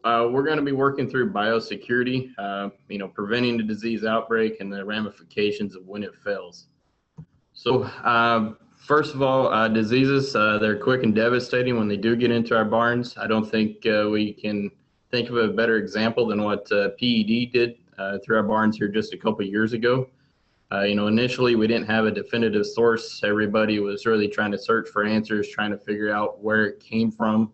We're going to be working through biosecurity, preventing the disease outbreak and the ramifications of when it fails. So first of all, diseases, they're quick and devastating when they do get into our barns. I don't think we can think of a better example than what PED did through our barns here just a couple of years ago. Initially we didn't have a definitive source. Everybody was really trying to search for answers, trying to figure out where it came from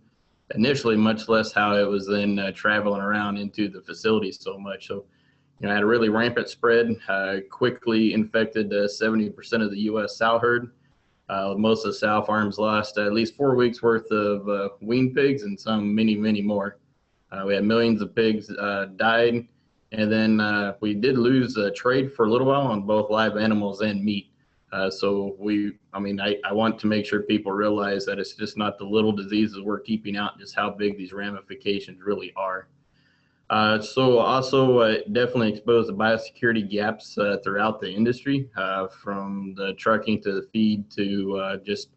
initially, much less how it was then traveling around into the facility so much. So, had a really rampant spread, quickly infected 70% of the U.S. sow herd. Most of the sow farms lost at least 4 weeks worth of weaned pigs, and some many more. We had millions of pigs died, and then we did lose trade for a little while on both live animals and meat. So I want to make sure people realize that it's just not the little diseases we're keeping out, just how big these ramifications really are. So also definitely exposed the biosecurity gaps throughout the industry, from the trucking to the feed to just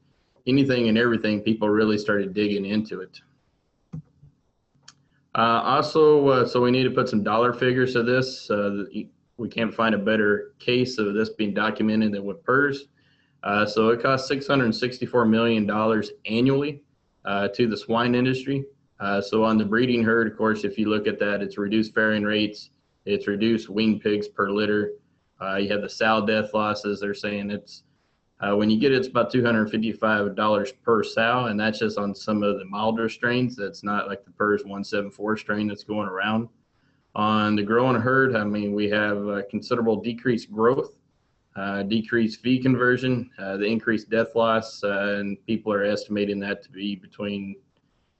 anything and everything. People really started digging into it. So we need to put some dollar figures to this. We can't find a better case of this being documented than with PRRS. So it costs $664 million annually to the swine industry. So on the breeding herd, of course, if you look at that, it's reduced farrowing rates, it's reduced weaned pigs per litter. You have the sow death losses. They're saying it's when you get it's about $255 per sow, and that's just on some of the milder strains. That's not like the PRRS 174 strain that's going around. On the growing herd, we have considerable decreased growth, decreased feed conversion, the increased death loss, and people are estimating that to be between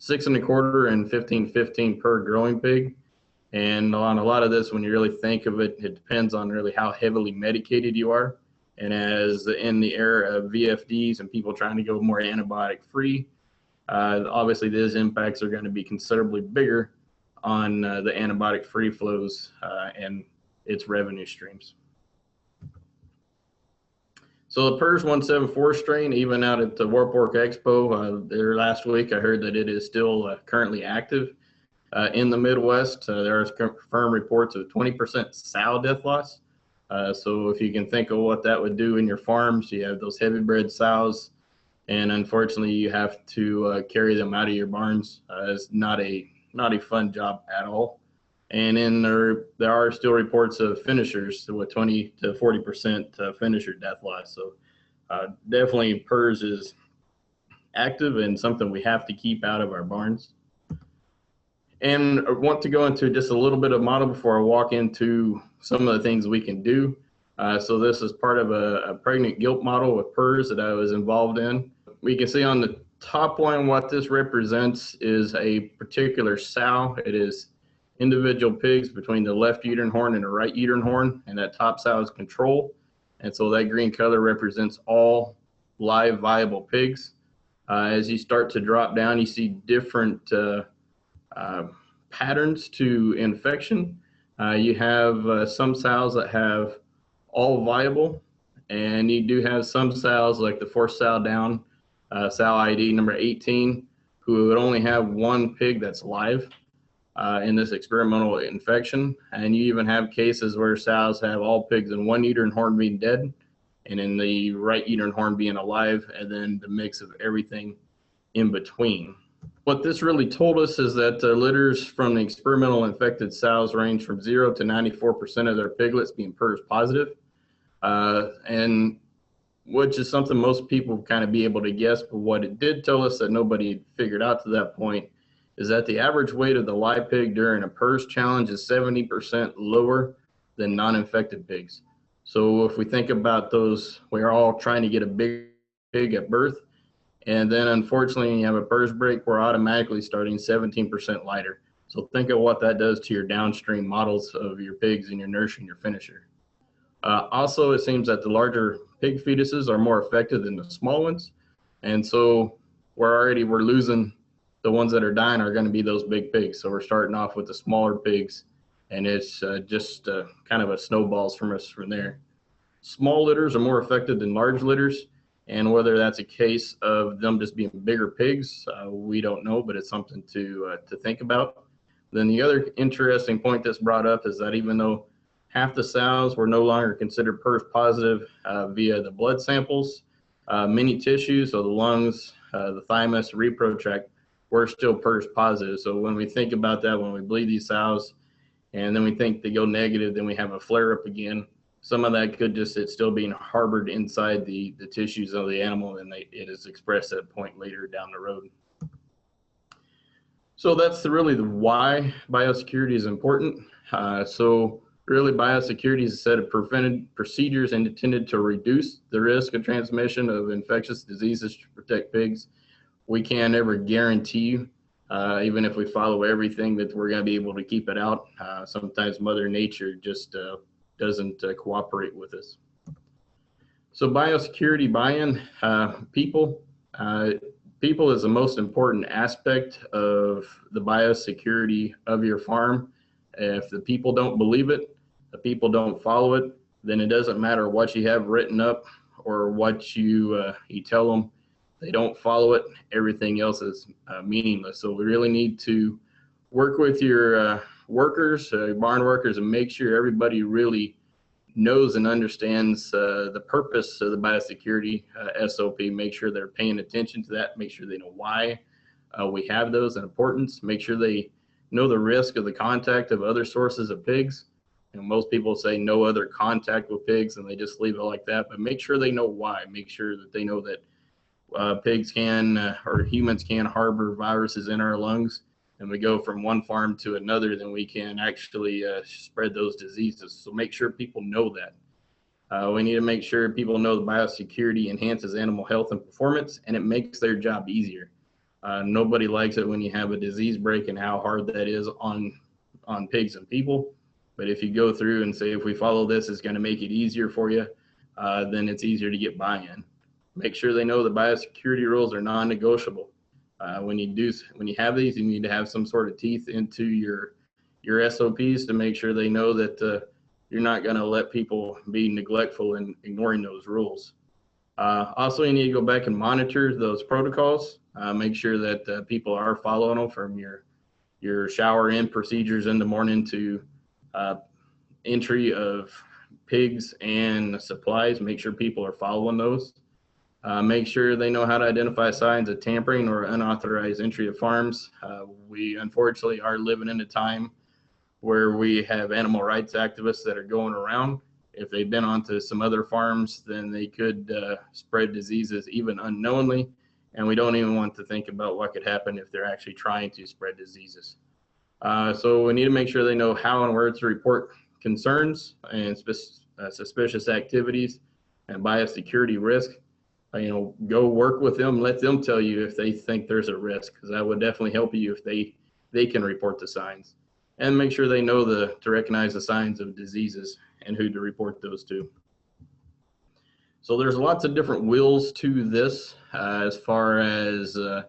$6.25 and $15.15 per growing pig. And on a lot of this, when you really think of it, it depends on really how heavily medicated you are. And as in the era of VFDs and people trying to go more antibiotic free, obviously those impacts are going to be considerably bigger on the antibiotic free flows and its revenue streams. So the PRRS 174 strain, even out at the War Pork Expo there last week, I heard that it is still currently active in the Midwest. There are confirmed reports of 20% sow death loss. So if you can think of what that would do in your farms, you have those heavy bred sows, and unfortunately you have to carry them out of your barns. It's not a fun job at all. And then there are still reports of finishers with 20 to 40% finisher death loss. So definitely PRRS is active and something we have to keep out of our barns. And I want to go into just a little bit of model before I walk into some of the things we can do. So this is part of a pregnant gilt model with PRRS that I was involved in. We can see on the top one what this represents is a particular sow. It is individual pigs between the left uterine horn and the right uterine horn, and that top sow is control. And so that green color represents all live viable pigs. As you start to drop down, you see different patterns to infection. You have some sows that have all viable, and you do have some sows like the fourth sow down, sow ID number 18, who would only have one pig that's live in this experimental infection. And you even have cases where sows have all pigs in one uterine horn being dead, and in the right uterine horn being alive, and then the mix of everything in between. What this really told us is that litters from the experimental infected sows range from 0 to 94% of their piglets being PRRS positive, and which is something most people kind of be able to guess. But what it did tell us that nobody had figured out to that point is that the average weight of the live pig during a PRRS challenge is 70% lower than non-infected pigs. So if we think about those, we're all trying to get a big pig at birth, and then unfortunately when you have a PRRS break, we're automatically starting 17% lighter. So think of what that does to your downstream models of your pigs and your nurse and your finisher. Also, it seems that the larger pig fetuses are more effective than the small ones, and so we're losing. The ones that are dying are going to be those big pigs. So we're starting off with the smaller pigs, and it's just kind of a snowballs from us from there. Small litters are more effective than large litters, and whether that's a case of them just being bigger pigs, we don't know, but it's something to think about. Then the other interesting point that's brought up is that even though half the sows were no longer considered PRRS positive via the blood samples, many tissues, so the lungs, the thymus, repro tract, were still PRRS positive. So when we think about that, when we bleed these sows and then we think they go negative, then we have a flare up again. Some of that could just, it's still being harbored inside the tissues of the animal, and it is expressed at a point later down the road. So that's really the why biosecurity is important. So really biosecurity is a set of preventive procedures intended to reduce the risk of transmission of infectious diseases to protect pigs. We can't ever guarantee, even if we follow everything, that we're going to be able to keep it out. Sometimes Mother Nature just doesn't cooperate with us. So biosecurity buy-in, people is the most important aspect of the biosecurity of your farm. If the people don't believe it, the people don't follow it, then it doesn't matter what you have written up or what you tell them. They don't follow it, everything else is meaningless. So we really need to work with your workers, barn workers, and make sure everybody really knows and understands the purpose of the biosecurity SOP. Make sure they're paying attention to that. Make sure they know why we have those and importance. Make sure they know the risk of the contact of other sources of pigs. You know, most people say no other contact with pigs and they just leave it like that, but make sure they know why. Make sure that they know that pigs can or humans can harbor viruses in our lungs, and we go from one farm to another, then we can actually spread those diseases. So make sure people know that. We need to make sure people know that biosecurity enhances animal health and performance, and it makes their job easier. Nobody likes it when you have a disease break and how hard that is on pigs and people. But if you go through and say, if we follow this, it's going to make it easier for you, then it's easier to get buy-in. Make sure they know the biosecurity rules are non-negotiable. When you have these, you need to have some sort of teeth into your SOPs to make sure they know that you're not going to let people be neglectful and ignoring those rules. Also, you need to go back and monitor those protocols. Make sure that people are following them, from your shower in procedures in the morning to entry of pigs and supplies. Make sure people are following those. Make sure they know how to identify signs of tampering or unauthorized entry of farms. We unfortunately are living in a time where we have animal rights activists that are going around. If they've been onto some other farms, then they could spread diseases even unknowingly, and we don't even want to think about what could happen if they're actually trying to spread diseases. So we need to make sure they know how and where to report concerns and suspicious activities and biosecurity risk. Go work with them, let them tell you if they think there's a risk, because that would definitely help you if they can report the signs. And make sure they know to recognize the signs of diseases and who to report those to. So there's lots of different wheels to this as far as the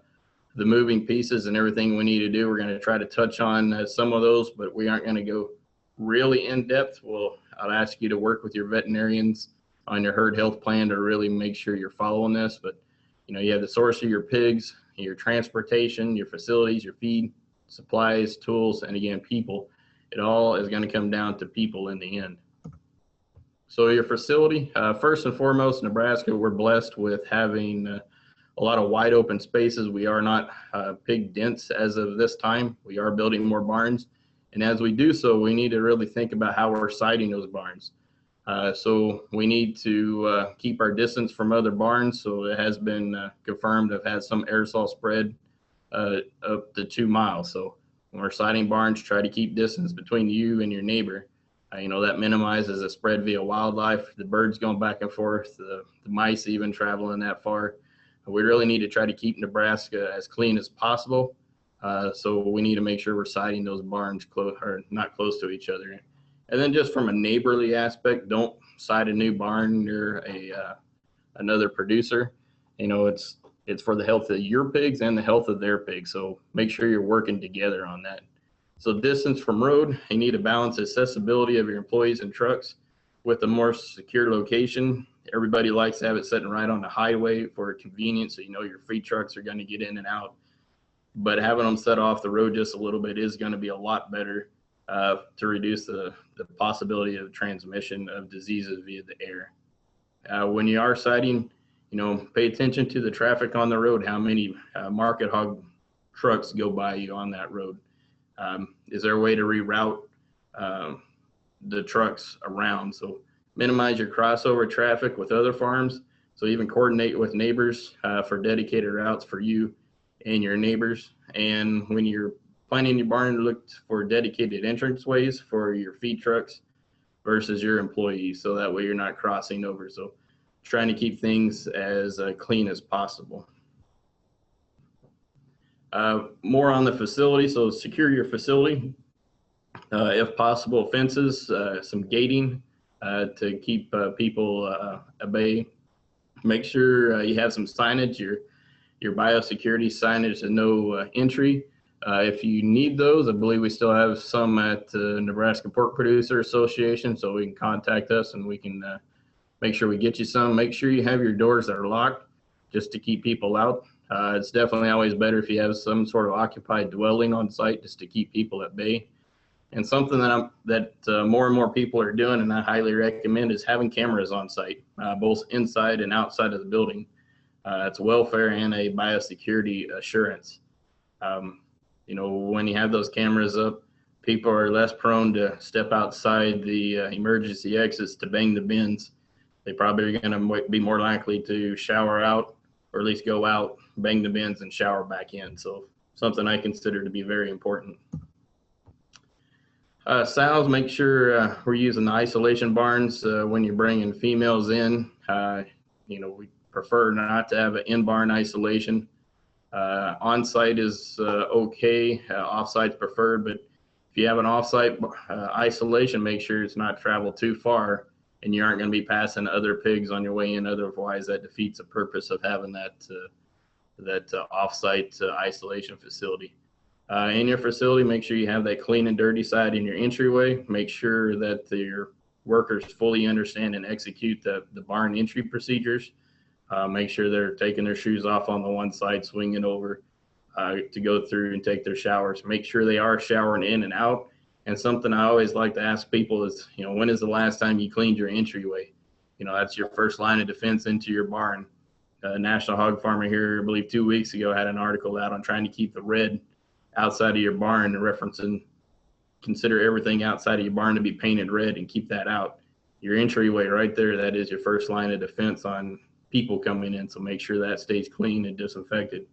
moving pieces and everything we need to do. We're going to try to touch on some of those, but we aren't going to go really in depth. I'll ask you to work with your veterinarians on your herd health plan to really make sure you're following this. But you have the source of your pigs, your transportation, your facilities, your feed, supplies, tools, and again, people. It all is going to come down to people in the end. So your facility, first and foremost, Nebraska, we're blessed with having a lot of wide open spaces. We are not pig dense as of this time. We are building more barns. And as we do so, we need to really think about how we're siting those barns. So we need to keep our distance from other barns. So it has been confirmed I've had some aerosol spread up to 2 miles. So when we're siting barns, try to keep distance between you and your neighbor. That minimizes the spread via wildlife, the birds going back and forth, the mice even traveling that far. We really need to try to keep Nebraska as clean as possible. So we need to make sure we're siting those barns not close to each other. And then just from a neighborly aspect, don't site a new barn near another producer. It's for the health of your pigs and the health of their pigs. So make sure you're working together on that. So distance from road, you need to balance accessibility of your employees and trucks with a more secure location. Everybody likes to have it sitting right on the highway for convenience, so your feed trucks are going to get in and out. but having them set off the road just a little bit is going to be a lot better to reduce the possibility of transmission of diseases via the air. When you are sighting, pay attention to the traffic on the road, how many market hog trucks go by you on that road. Is there a way to reroute the trucks around? So minimize your crossover traffic with other farms. So even coordinate with neighbors for dedicated routes for you and your neighbors. And when you're planning your barn, look for dedicated entranceways for your feed trucks versus your employees, so that way you're not crossing over. So trying to keep things as clean as possible. More on the facility, so secure your facility. If possible, fences, some gating to keep people at bay. Make sure you have some signage, your biosecurity signage and no entry. If you need those, I believe we still have some at the Nebraska Pork Producer Association, so we can contact us and we can make sure we get you some. Make sure you have your doors that are locked just to keep people out. It's definitely always better if you have some sort of occupied dwelling on site just to keep people at bay. And something that more and more people are doing, and I highly recommend, is having cameras on site, both inside and outside of the building. It's welfare and a biosecurity assurance. When you have those cameras up, people are less prone to step outside the emergency exits to bang the bins. They probably are going to be more likely to shower out, or at least go out, bang the bins, and shower back in. So something I consider to be very important. Sows, make sure we're using the isolation barns when you're bringing females in. We prefer not to have an in-barn isolation. On-site is okay, off-site's preferred, but if you have an off-site isolation, make sure it's not traveled too far and you aren't going to be passing other pigs on your way in. Otherwise, that defeats the purpose of having that off-site isolation facility. In your facility, make sure you have that clean and dirty side in your entryway. Make sure that your workers fully understand and execute the barn entry procedures. Make sure they're taking their shoes off on the one side, swinging over to go through and take their showers. Make sure they are showering in and out. And something I always like to ask people is, when is the last time you cleaned your entryway? That's your first line of defense into your barn. National Hog Farmer here, I believe 2 weeks ago, had an article out on trying to keep the red outside of your barn, referencing consider everything outside of your barn to be painted red and keep that out. Your entryway right there, that is your first line of defense on people coming in, so make sure that stays clean and disinfected.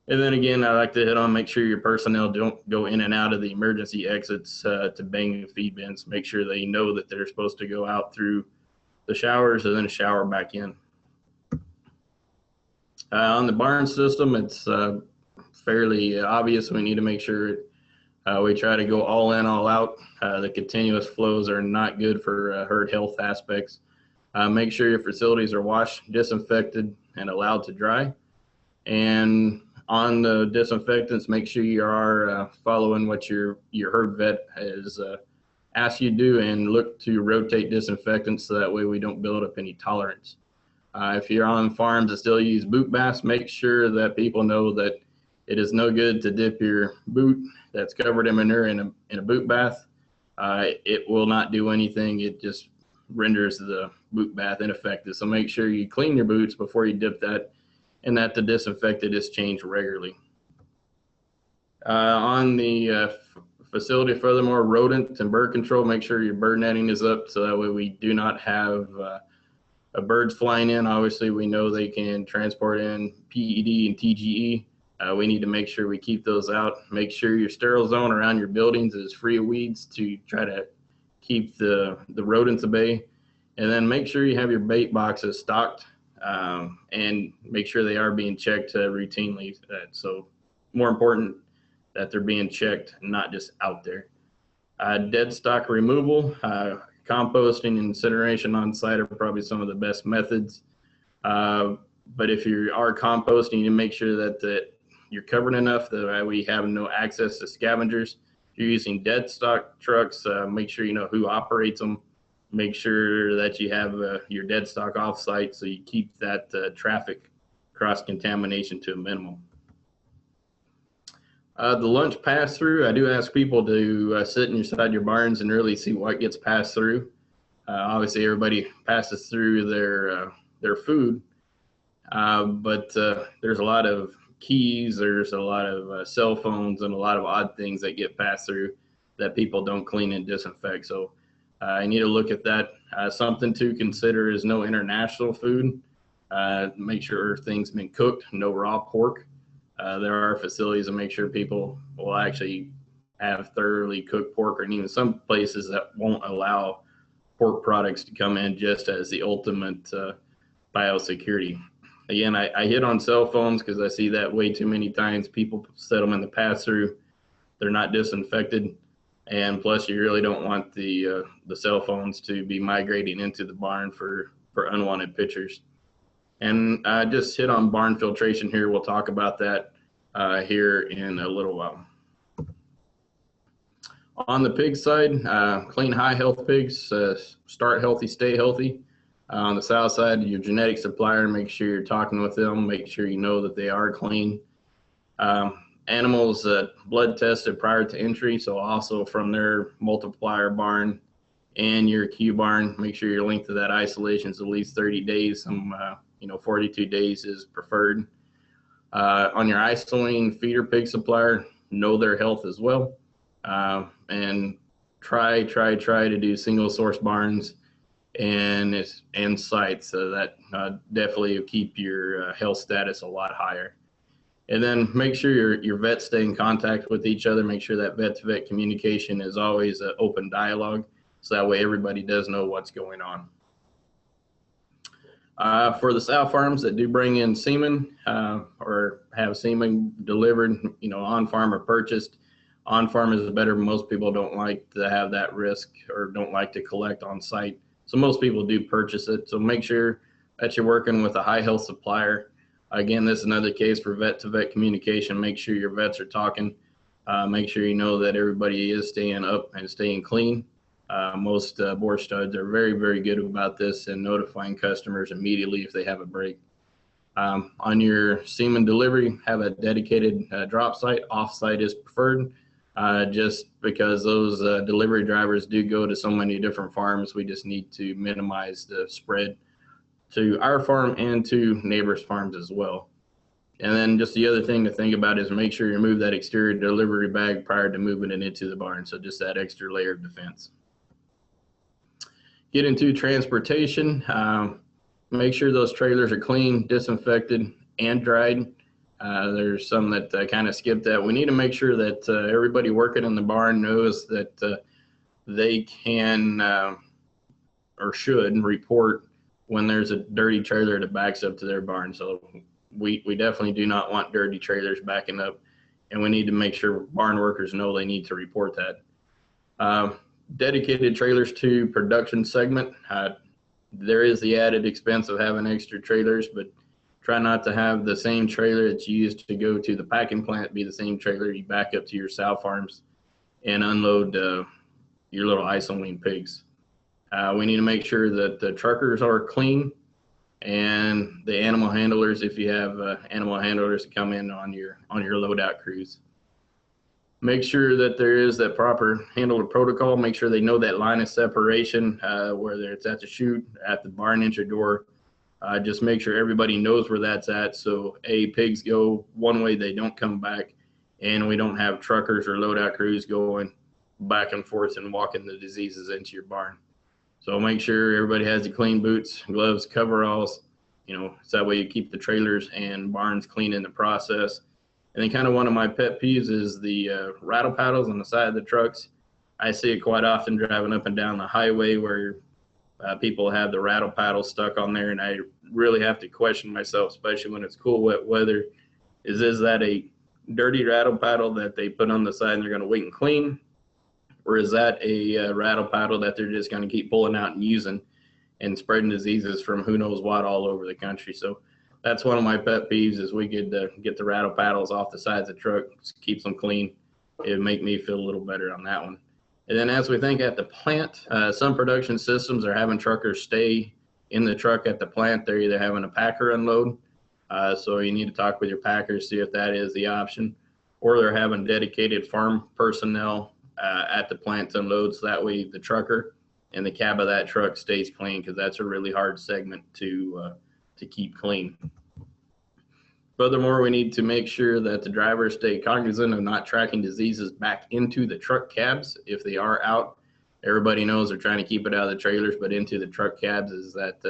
And then again, I like to hit on, make sure your personnel don't go in and out of the emergency exits to bang the feed bins. Make sure they know that they're supposed to go out through the showers and then shower back in. On the barn system, it's fairly obvious. We need to make sure we try to go all in, all out. The continuous flows are not good for herd health aspects. Make sure your facilities are washed, disinfected, and allowed to dry. And on the disinfectants, make sure you are following what your herd vet has asked you to do, and look to rotate disinfectants so that way we don't build up any tolerance. If you're on farms that still use boot baths, make sure that people know that it is no good to dip your boot that's covered in manure in a boot bath. It will not do anything. It just renders the boot bath ineffective. So make sure you clean your boots before you dip that, and that the disinfectant is changed regularly. On the facility, furthermore, rodent and bird control, make sure your bird netting is up so that way we do not have birds flying in. Obviously, we know they can transport in PED and TGE. We need to make sure we keep those out. Make sure your sterile zone around your buildings is free of weeds to try to keep the rodents at bay. And then make sure you have your bait boxes stocked and make sure they are being checked routinely. So more important that they're being checked, not just out there. Dead stock removal, composting and incineration on site are probably some of the best methods. But if you are composting, you make sure that you're covered enough that we have no access to scavengers. If you're using dead stock trucks, make sure you know who operates them. Make sure that you have your dead stock off site so you keep that traffic cross contamination to a minimum. The lunch pass through, I do ask people to sit inside your barns and really see what gets passed through. Obviously, everybody passes through their food, but there's a lot of keys, there's a lot of cell phones, and a lot of odd things that get passed through that people don't clean and disinfect. So I need to look at that. Something to consider is no international food. Make sure things been cooked, no raw pork. There are facilities to make sure people will actually have thoroughly cooked pork, or even some places that won't allow pork products to come in just as the ultimate biosecurity. Again, I hit on cell phones because I see that way too many times. People set them in the pass-through. They're not disinfected. And plus, you really don't want the cell phones to be migrating into the barn for unwanted pictures. And I just hit on barn filtration here. We'll talk about that here in a little while. On the pig side, clean, high health pigs, start healthy, stay healthy. On the south side, your genetic supplier, make sure you're talking with them, make sure you know that they are clean. Animals blood tested prior to entry, so also from their multiplier barn and your Q barn, make sure your length of that isolation is at least 30 days. 42 days is preferred. On your isoline feeder pig supplier, know their health as well, and try to do single source barns and sites, so that definitely will keep your health status a lot higher. And then make sure your vets stay in contact with each other. Make sure that vet-to-vet communication is always an open dialogue, so that way everybody does know what's going on. For the sow farms that do bring in semen or have semen delivered, on farm or purchased, on farm is better. Most people don't like to have that risk or don't like to collect on site. So most people do purchase it. So make sure that you're working with a high health supplier. Again, this is another case for vet-to-vet communication. Make sure your vets are talking. Make sure you know that everybody is staying up and staying clean. Most boar studs are very, very good about this and notifying customers immediately if they have a break. On your semen delivery, have a dedicated drop site. Off-site is preferred, just because those delivery drivers do go to so many different farms. We just need to minimize the spread to our farm and to neighbors' farms as well. And then just the other thing to think about is make sure you remove that exterior delivery bag prior to moving it into the barn. So just that extra layer of defense. Get into transportation. Make sure those trailers are clean, disinfected, and dried. There's some that kind of skip that. We need to make sure that everybody working in the barn knows that they can or should report when there's a dirty trailer that backs up to their barn. So we definitely do not want dirty trailers backing up, and we need to make sure barn workers know they need to report that. Dedicated trailers to production segment. There is the added expense of having extra trailers, but try not to have the same trailer that's used to go to the packing plant be the same trailer you back up to your sow farms and unload your little isoline pigs. We need to make sure that the truckers are clean, and the animal handlers, if you have animal handlers, to come in on your loadout crews. Make sure that there is that proper handler protocol. Make sure they know that line of separation, whether it's at the chute, at the barn entry door. Just make sure everybody knows where that's at, so pigs go one way, they don't come back, and we don't have truckers or loadout crews going back and forth and walking the diseases into your barn. So make sure everybody has the clean boots, gloves, coveralls, so that way you keep the trailers and barns clean in the process. And then kind of one of my pet peeves is the rattle paddles on the side of the trucks. I see it quite often driving up and down the highway where people have the rattle paddle stuck on there, and I really have to question myself, especially when it's cool, wet weather. Is that a dirty rattle paddle that they put on the side and they're going to wait and clean? Or is that a rattle paddle that they're just going to keep pulling out and using and spreading diseases from who knows what all over the country? So that's one of my pet peeves, is we could get the rattle paddles off the sides of the truck, keeps them clean. It'd make me feel a little better on that one. And then as we think at the plant, some production systems are having truckers stay in the truck at the plant. They're either having a packer unload. So you need to talk with your packers, see if that is the option. or they're having dedicated farm personnel at the plant to unload, so that way the trucker and the cab of that truck stays clean, because that's a really hard segment to keep clean. Furthermore, we need to make sure that the drivers stay cognizant of not tracking diseases back into the truck cabs if they are out. Everybody knows they're trying to keep it out of the trailers, but into the truck cabs is that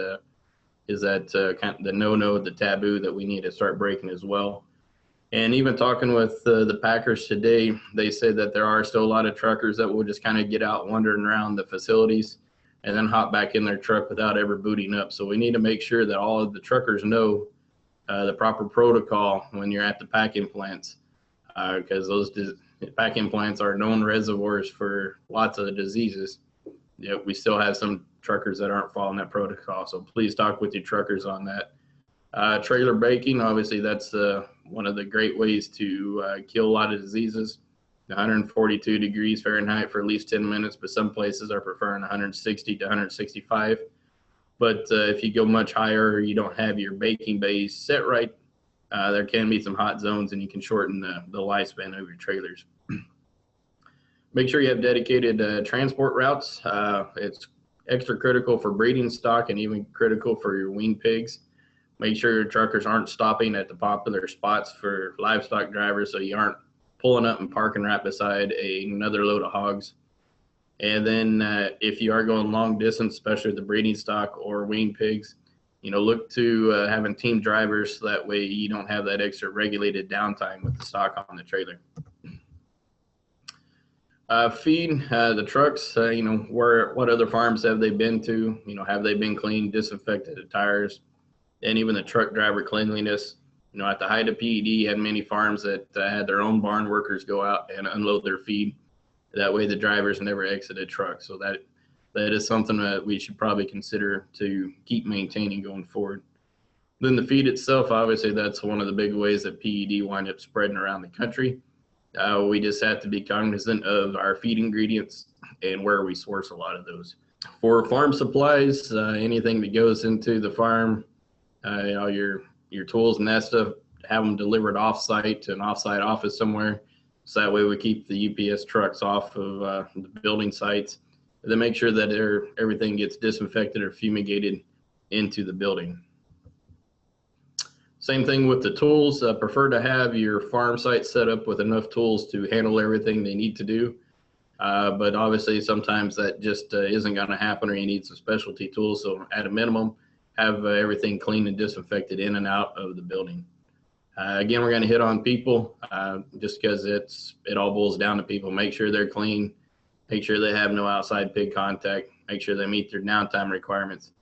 kind of the no-no, the taboo that we need to start breaking as well. And even talking with the packers today, they said that there are still a lot of truckers that will just kind of get out wandering around the facilities and then hop back in their truck without ever booting up. So we need to make sure that all of the truckers know the proper protocol when you're at the packing plants, because those packing plants are known reservoirs for lots of the diseases. Yet we still have some truckers that aren't following that protocol. So please talk with your truckers on that. Trailer baking, obviously that's one of the great ways to kill a lot of diseases. 142 degrees Fahrenheit for at least 10 minutes, but some places are preferring 160 to 165. But if you go much higher, or you don't have your baking bays set right, there can be some hot zones, and you can shorten the lifespan of your trailers. Make sure you have dedicated transport routes. It's extra critical for breeding stock and even critical for your weaned pigs. Make sure your truckers aren't stopping at the popular spots for livestock drivers, so you aren't pulling up and parking right beside another load of hogs. And then if you are going long distance, especially the breeding stock or weaned pigs, look to having team drivers, so that way you don't have that extra regulated downtime with the stock on the trailer. Feed the trucks, what other farms have they been to? Have they been cleaned, disinfected the tires, and even the truck driver cleanliness. At the height of PED, you had many farms that had their own barn workers go out and unload their feed. That way the drivers never exit a truck. So that is something that we should probably consider to keep maintaining going forward. Then the feed itself, obviously that's one of the big ways that PED wind up spreading around the country. We just have to be cognizant of our feed ingredients and where we source a lot of those. For farm supplies, anything that goes into the farm, your tools and that stuff, have them delivered off-site to an off-site office somewhere. So that way we keep the UPS trucks off of the building sites. And then make sure that everything gets disinfected or fumigated into the building. Same thing with the tools. Prefer to have your farm site set up with enough tools to handle everything they need to do. But obviously sometimes that just isn't going to happen, or you need some specialty tools. So at a minimum, have everything clean and disinfected in and out of the building. Again, we're going to hit on people just because it all boils down to people. Make sure they're clean, make sure they have no outside pig contact, make sure they meet their downtime requirements,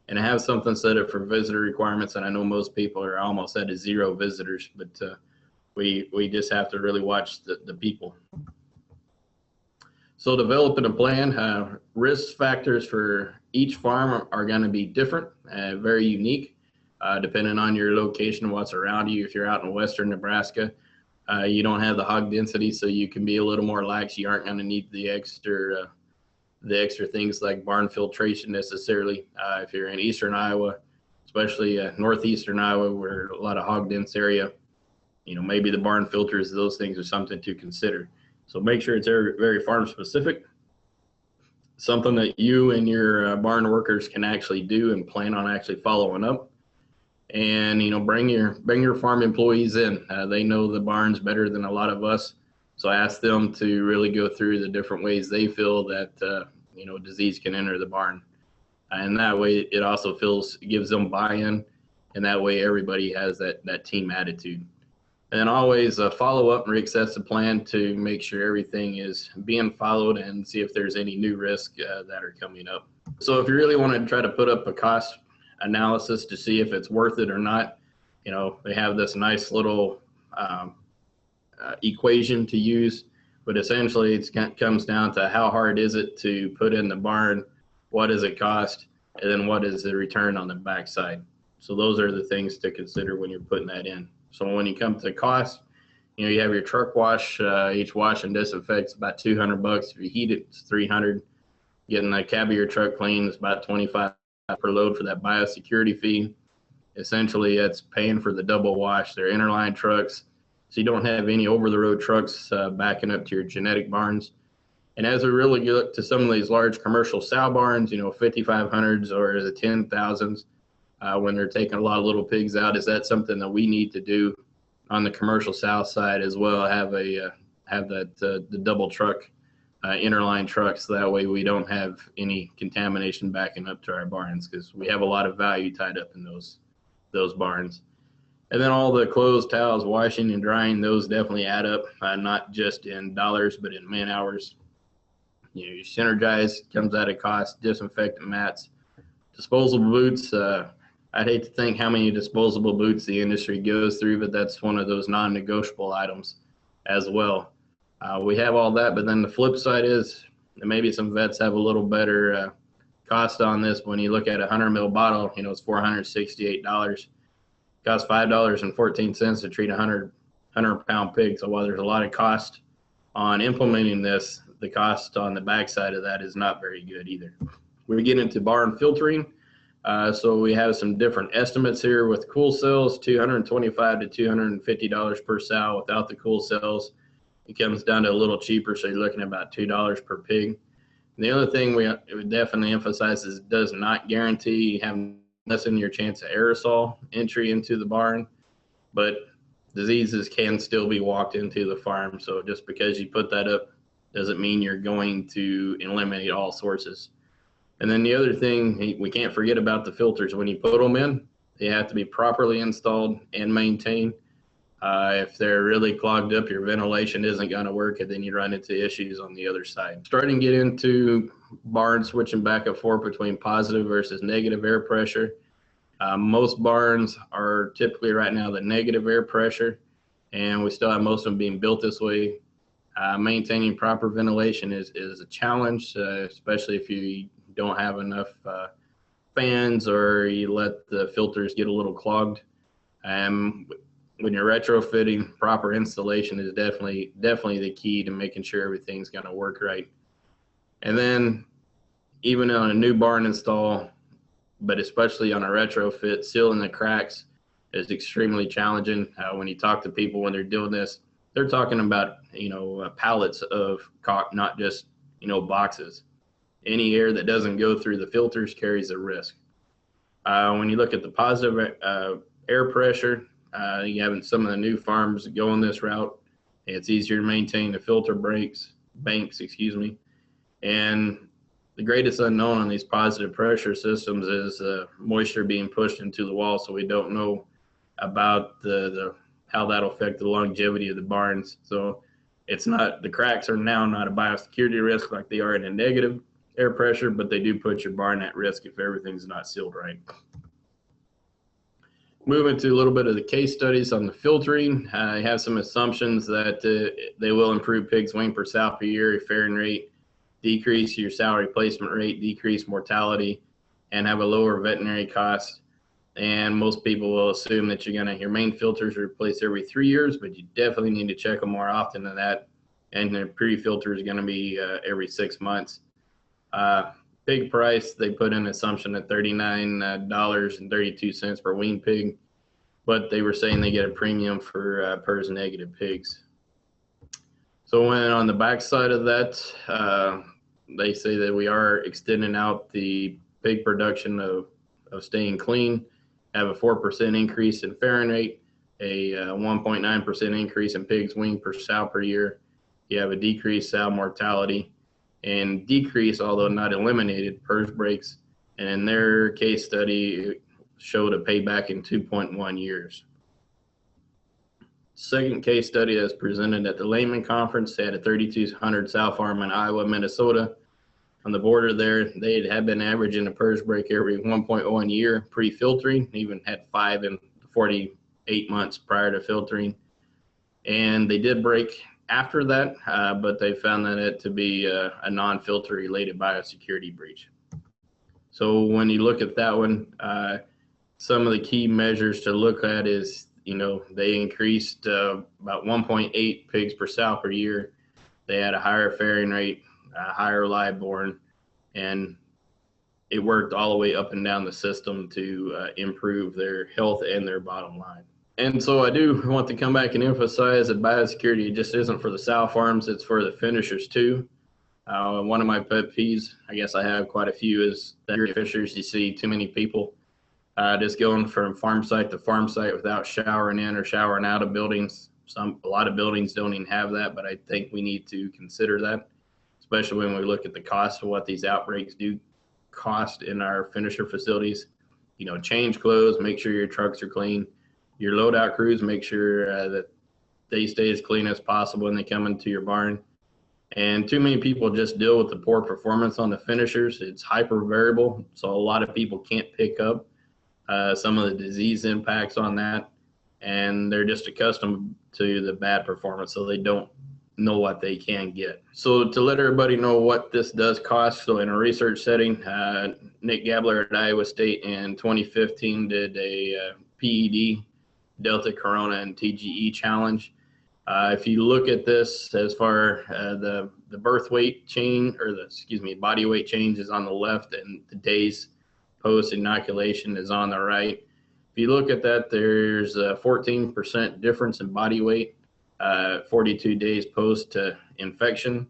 and have something set up for visitor requirements. And I know most people are almost at 0 visitors, but we just have to really watch the people. So developing a plan, risk factors for each farm are going to be different, very unique. Depending on your location and what's around you. If you're out in western Nebraska, you don't have the hog density, so you can be a little more lax. You aren't going to need the extra things like barn filtration necessarily. If you're in eastern Iowa, especially northeastern Iowa, where a lot of hog dense area, maybe the barn filters, those things are something to consider. So make sure it's very farm specific, something that you and your barn workers can actually do and plan on actually following up. And bring your farm employees in. They know the barns better than a lot of us, so ask them to really go through the different ways they feel that disease can enter the barn, and that way it also gives them buy-in, and that way everybody has that team attitude. And then always follow up and reassess the plan to make sure everything is being followed and see if there's any new risks that are coming up. So if you really want to try to put up a cost analysis to see if it's worth it or not, they have this nice little equation to use, but essentially it comes down to how hard is it to put in the barn, what does it cost, and then what is the return on the backside. So those are the things to consider when you're putting that in. So when you come to cost, you have your truck wash. Each wash and disinfect is about $200. If you heat it, it's $300. Getting the cab of your truck clean is about $25 per load for that biosecurity fee. Essentially, it's paying for the double wash. They're interline trucks, so you don't have any over-the-road trucks backing up to your genetic barns. And as we really look to some of these large commercial sow barns, 5,500s or the 10,000s, when they're taking a lot of little pigs out, is that something that we need to do on the commercial sow side as well? Have the double truck, interline trucks, so that way we don't have any contamination backing up to our barns, because we have a lot of value tied up in those barns. And then all the clothes, towels, washing and drying, those definitely add up, not just in dollars, but in man hours. Your synergize comes at a cost, disinfectant mats, disposable boots. I'd hate to think how many disposable boots the industry goes through, but that's one of those non-negotiable items as well. We have all that, but then the flip side is that maybe some vets have a little better cost on this. When you look at a 100 ml bottle, it's $468. Costs $5.14 to treat a 100-pound pig. So while there's a lot of cost on implementing this, the cost on the backside of that is not very good either. We get into barn filtering. So we have some different estimates here with cool cells, $225 to $250 per sow. Without the cool cells, it comes down to a little cheaper, so you're looking at about $2 per pig. And the other thing we would definitely emphasize is it does not guarantee you have lessen your chance of aerosol entry into the barn, but diseases can still be walked into the farm. So just because you put that up doesn't mean you're going to eliminate all sources. And then the other thing, we can't forget about the filters. When you put them in, they have to be properly installed and maintained. If they're really clogged up, your ventilation isn't going to work, and then you run into issues on the other side. Starting to get into barns, switching back and forth between positive versus negative air pressure. Most barns are typically right now the negative air pressure, and we still have most of them being built this way. Maintaining proper ventilation is a challenge, especially if you don't have enough fans or you let the filters get a little clogged. When you're retrofitting, proper installation is definitely the key to making sure everything's going to work right. And then even on a new barn install, but especially on a retrofit, sealing the cracks is extremely challenging. When you talk to people when they're doing this, they're talking about pallets of caulk, not just boxes. Any air that doesn't go through the filters carries a risk. When you look at the positive air pressure, you have some of the new farms going this route. It's easier to maintain the filter banks, and the greatest unknown on these positive pressure systems is moisture being pushed into the wall, so we don't know about how that'll affect the longevity of the barns. So the cracks are now not a biosecurity risk like they are in a negative air pressure, but they do put your barn at risk if everything's not sealed right. Moving to a little bit of the case studies on the filtering, I have some assumptions that they will improve pigs' wing per sow per year, fairing rate, decrease your sow replacement rate, decrease mortality, and have a lower veterinary cost. And most people will assume that your main filters are replaced every 3 years, but you definitely need to check them more often than that. And the pre-filter is going to be every 6 months. Pig price, they put in an assumption at $39.32 per wean pig, but they were saying they get a premium for PRRS negative pigs. So when on the back side of that, they say that we are extending out the pig production of staying clean, have a 4% increase in fairing rate, a 1.9% increase in pigs wing per sow per year. You have a decreased sow mortality, and decrease, although not eliminated, PRRS breaks. And in their case study, showed a payback in 2.1 years. Second case study that's presented at the Layman Conference, they had a 3,200 sow farm in Iowa, Minnesota. On the border there, they had been averaging a PRRS break every 1.1 year pre-filtering, even had 5 in 48 months prior to filtering. And they did break after that, but they found that to be a non-filter related biosecurity breach. So when you look at that one, some of the key measures to look at is, they increased about 1.8 pigs per sow per year. They had a higher fairing rate, a higher live born, and it worked all the way up and down the system to improve their health and their bottom line. And so I do want to come back and emphasize that biosecurity just isn't for the sow farms, it's for the finishers too. One of my pet peeves, I guess I have quite a few, is that finishers, you see too many people just going from farm site to farm site without showering in or showering out of buildings. A lot of buildings don't even have that, but I think we need to consider that, especially when we look at the cost of what these outbreaks do cost in our finisher facilities. You know, change clothes, make sure your trucks are clean. Your loadout crews, make sure that they stay as clean as possible when they come into your barn. And too many people just deal with the poor performance on the finishers. It's hyper variable, so a lot of people can't pick up some of the disease impacts on that, and they're just accustomed to the bad performance, so they don't know what they can get. So to let everybody know what this does cost, so in a research setting, Nick Gabler at Iowa State in 2015 did a PED, Delta, Corona, and TGE challenge. If you look at this as far the birth weight change, or the body weight change is on the left, and the days post inoculation is on the right. If you look at that, there's a 14% difference in body weight, 42 days post infection,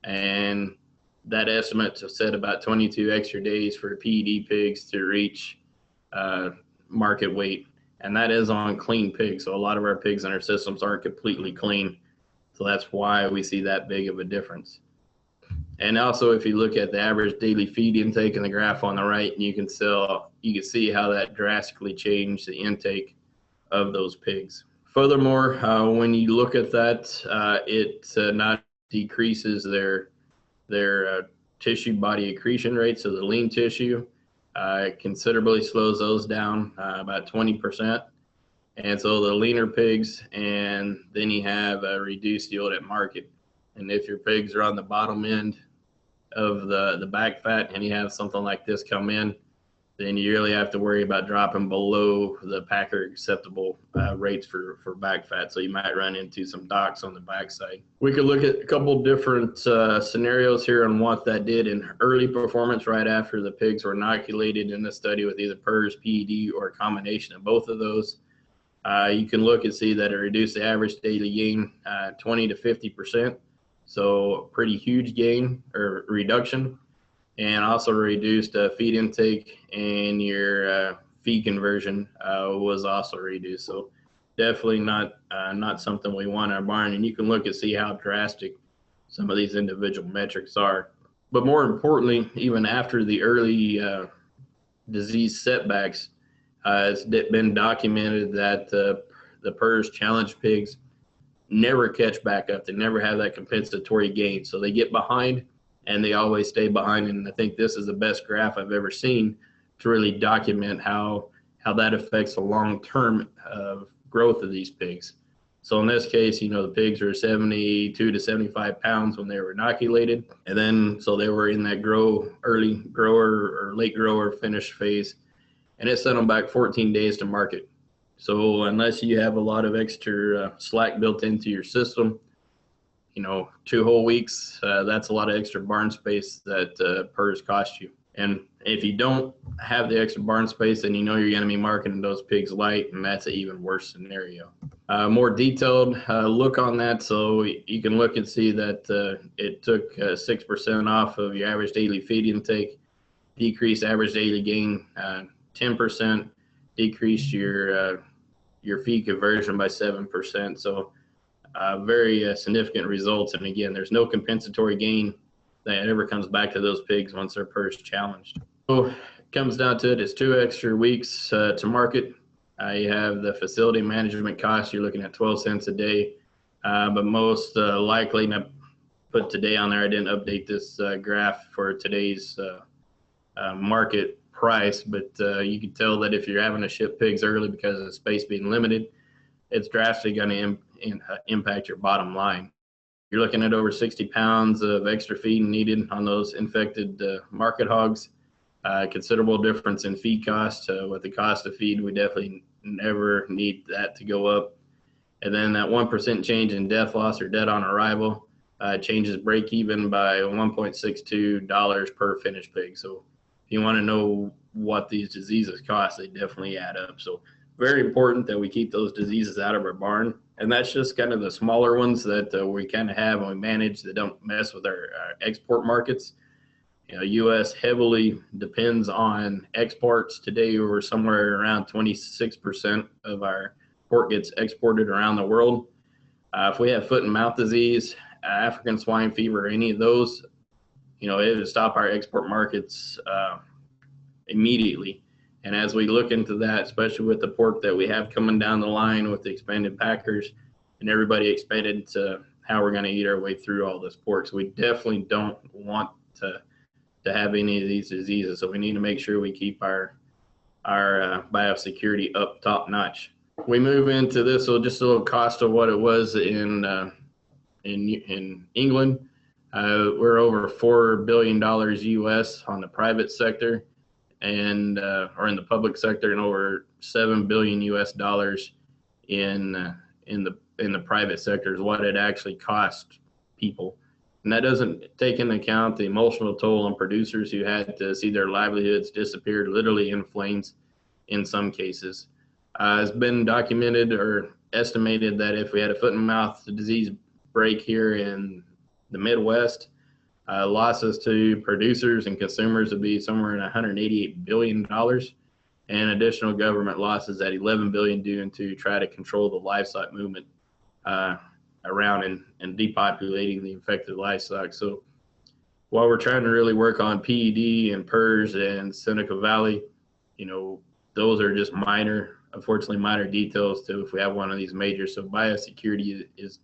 and that estimate said about 22 extra days for PED pigs to reach market weight. And that is on clean pigs. So a lot of our pigs in our systems aren't completely clean. So that's why we see that big of a difference. And also, if you look at the average daily feed intake in the graph on the right, you can see how that drastically changed the intake of those pigs. Furthermore, when you look at that, it not decreases their tissue body accretion rate, so the lean tissue. It considerably slows those down about 20%. And so the leaner pigs, and then you have a reduced yield at market. And if your pigs are on the bottom end of the back fat and you have something like this come in, then you really have to worry about dropping below the packer acceptable rates for back fat. So you might run into some docks on the backside. We could look at a couple different scenarios here on what that did in early performance right after the pigs were inoculated in the study with either PRRS, PED, or a combination of both of those. You can look and see that it reduced the average daily gain 20 to 50%. So pretty huge gain or reduction. And also reduced feed intake, and your feed conversion was also reduced. So definitely not something we want in our barn. And you can look and see how drastic some of these individual metrics are. But more importantly, even after the early disease setbacks, it's been documented that the PRRS challenge pigs never catch back up. They never have that compensatory gain. So they get behind, and they always stay behind. And I think this is the best graph I've ever seen to really document how that affects the long-term growth of these pigs. So in this case, you know, the pigs are 72 to 75 pounds when they were inoculated. And then, so they were in that early grower or late grower finish phase, and it set them back 14 days to market. So unless you have a lot of extra slack built into your system, you know, 2 whole weeks, that's a lot of extra barn space that PRRS cost you. And if you don't have the extra barn space, then you know you're going to be marketing those pigs light, and that's an even worse scenario. More detailed look on that, so you can look and see that it took 6% off of your average daily feed intake, decreased average daily gain 10%, decreased your feed conversion by 7%. So very significant results. And again, there's no compensatory gain that ever comes back to those pigs once they're PRRS challenged. So it comes down to it, it's 2 extra weeks to market. You have the facility management cost, you're looking at 12 cents a day. But most likely, and I put today on there, I didn't update this graph for today's market price, but you can tell that if you're having to ship pigs early because of space being limited, it's drastically going to impact your bottom line. You're looking at over 60 pounds of extra feed needed on those infected market hogs. Considerable difference in feed cost. With the cost of feed, we definitely never need that to go up. And then that 1% change in death loss or dead on arrival changes break even by $1.62 per finished pig. So if you want to know what these diseases cost, they definitely add up. So very important that we keep those diseases out of our barn. And that's just kind of the smaller ones that we kind of have and we manage that don't mess with our export markets. U.S. heavily depends on exports. Today, we're somewhere around 26% of our pork gets exported around the world. If we have foot and mouth disease, African swine fever, any of those, it would stop our export markets immediately. And as we look into that, especially with the pork that we have coming down the line with the expanded packers and everybody expanded to how we're going to eat our way through all this pork. So we definitely don't want to have any of these diseases. So we need to make sure we keep our biosecurity up top notch. We move into this, so just a little cost of what it was in England. We're over $4 billion US on the private sector, and or in the public sector, and over $7 billion US dollars in the private sector is what it actually cost people. And that doesn't take into account the emotional toll on producers who had to see their livelihoods disappear, literally in flames in some cases. It's been documented or estimated that if we had a foot and mouth disease break here in the Midwest, losses to producers and consumers would be somewhere in $188 billion, and additional government losses at $11 billion due to try to control the livestock movement around and depopulating the infected livestock. So while we're trying to really work on PED and PRRS and Seneca Valley, those are just unfortunately minor details to if we have one of these majors. So biosecurity is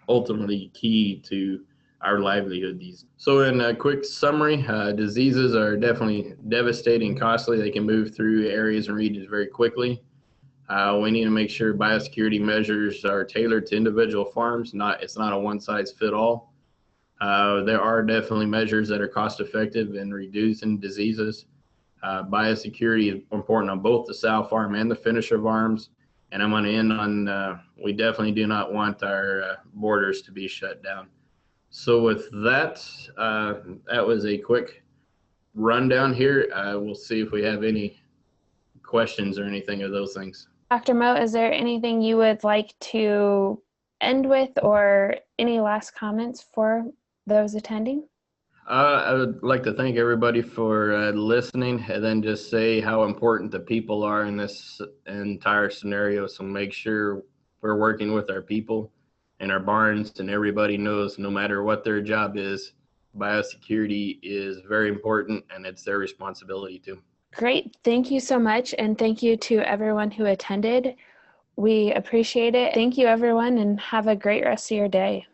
ultimately key to our livelihood. So in a quick summary, diseases are definitely devastating and costly. They can move through areas and regions very quickly. We need to make sure biosecurity measures are tailored to individual farms. It's not a one-size-fits-all. There are definitely measures that are cost-effective in reducing diseases. Biosecurity is important on both the sow farm and the finisher farms. And I'm going to end on, we definitely do not want our borders to be shut down. So with that, that was a quick rundown here. We'll see if we have any questions or anything of those things. Dr. Mote, is there anything you would like to end with or any last comments for those attending? I would like to thank everybody for listening, and then just say how important the people are in this entire scenario. So make sure we're working with our people in our barns, and everybody knows no matter what their job is, biosecurity is very important and it's their responsibility too. Great. Thank you so much. And thank you to everyone who attended. We appreciate it. Thank you, everyone, and have a great rest of your day.